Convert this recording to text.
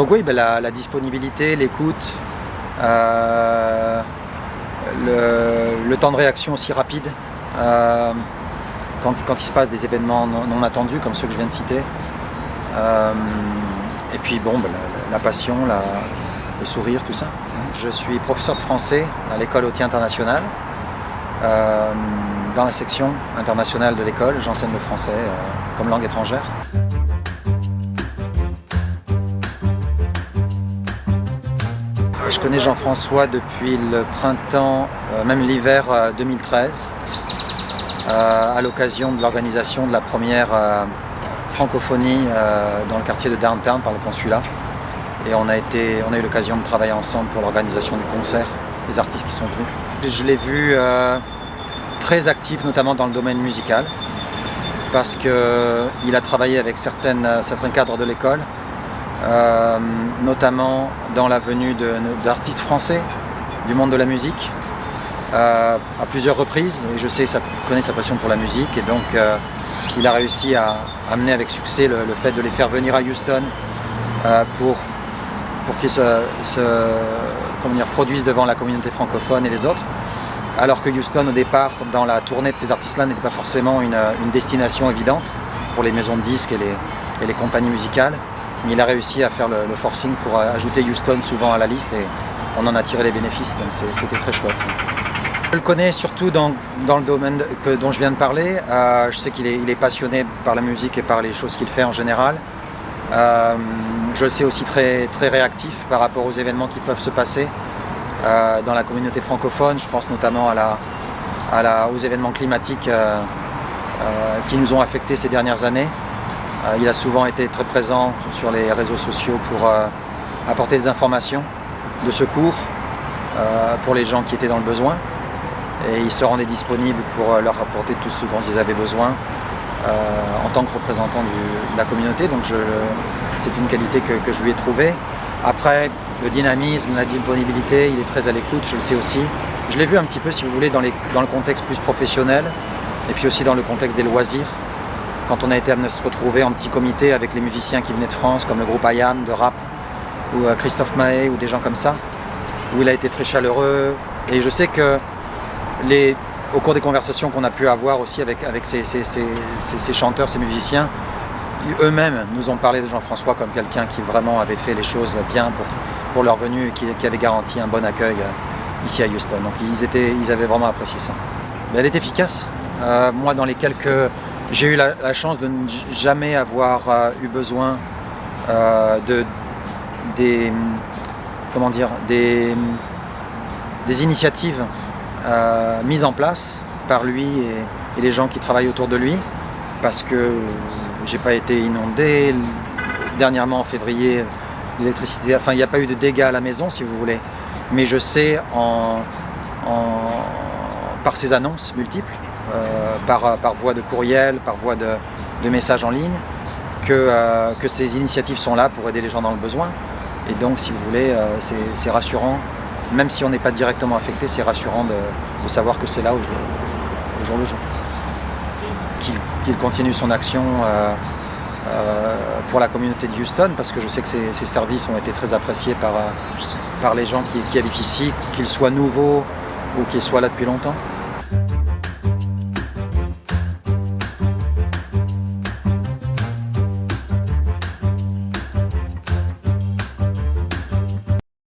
Donc oui, ben la disponibilité, l'écoute, le temps de réaction aussi rapide, quand il se passe des événements non attendus comme ceux que je viens de citer. Et puis bon, ben, la passion, le sourire, tout ça. Je suis professeur de français à l'école Hôtier Internationale. Dans la section internationale de l'école, j'enseigne le français comme langue étrangère. Je connais Jean-François depuis le printemps, même l'hiver 2013, à l'occasion de l'organisation de la première francophonie dans le quartier de Downtown par le consulat. Et on a eu l'occasion de travailler ensemble pour l'organisation du concert, des artistes qui sont venus. Je l'ai vu très actif, notamment dans le domaine musical, parce qu'il a travaillé avec certains cadres de l'école, notamment dans la venue d'artistes français du monde de la musique, à plusieurs reprises. Et je sais qu'il connaît sa passion pour la musique, et donc il a réussi à amener avec succès le fait de les faire venir à Houston pour qu'ils produisent devant la communauté francophone et les autres. Alors que Houston, au départ, dans la tournée de ces artistes-là, n'était pas forcément une destination évidente pour les maisons de disques et les compagnies musicales. Mais il a réussi à faire le forcing pour ajouter Houston souvent à la liste, et on en a tiré les bénéfices, donc c'était très chouette. Je le connais surtout dans le domaine dont je viens de parler. Je sais qu'il est passionné par la musique et par les choses qu'il fait en général. Je le sais aussi très, très réactif par rapport aux événements qui peuvent se passer dans la communauté francophone. Je pense notamment aux événements climatiques qui nous ont affectés ces dernières années. Il a souvent été très présent sur les réseaux sociaux pour apporter des informations de secours pour les gens qui étaient dans le besoin. Et il se rendait disponible pour leur apporter tout ce dont ils avaient besoin en tant que représentant de la communauté. Donc c'est une qualité que je lui ai trouvée. Après, le dynamisme, la disponibilité, il est très à l'écoute, je le sais aussi. Je l'ai vu un petit peu, si vous voulez, dans le contexte plus professionnel, et puis aussi dans le contexte des loisirs. Quand on a été amené à se retrouver en petit comité avec les musiciens qui venaient de France, comme le groupe IAM de rap, ou Christophe Mahé, ou des gens comme ça, où il a été très chaleureux. Et je sais que au cours des conversations qu'on a pu avoir aussi avec ces chanteurs, ces musiciens, eux-mêmes nous ont parlé de Jean-François comme quelqu'un qui vraiment avait fait les choses bien pour leur venue, et qui avait garanti un bon accueil ici à Houston. Donc ils avaient vraiment apprécié ça. Mais elle est efficace. Moi, dans les j'ai eu la chance de ne jamais avoir eu besoin des initiatives mises en place par lui et les gens qui travaillent autour de lui, parce que j'ai pas été inondé. Dernièrement, en février, l'électricité, enfin il n'y a pas eu de dégâts à la maison, si vous voulez, mais je sais par ces annonces multiples, par voie de courriel, par voie de messages en ligne, que ces initiatives sont là pour aider les gens dans le besoin. Et donc, si vous voulez, c'est rassurant, même si on n'est pas directement affecté, c'est rassurant de savoir que c'est là au jour le jour. Qu'il continue son action pour la communauté de Houston, parce que je sais que ses services ont été très appréciés par les gens qui habitent ici, qu'ils soient nouveaux ou qu'ils soient là depuis longtemps.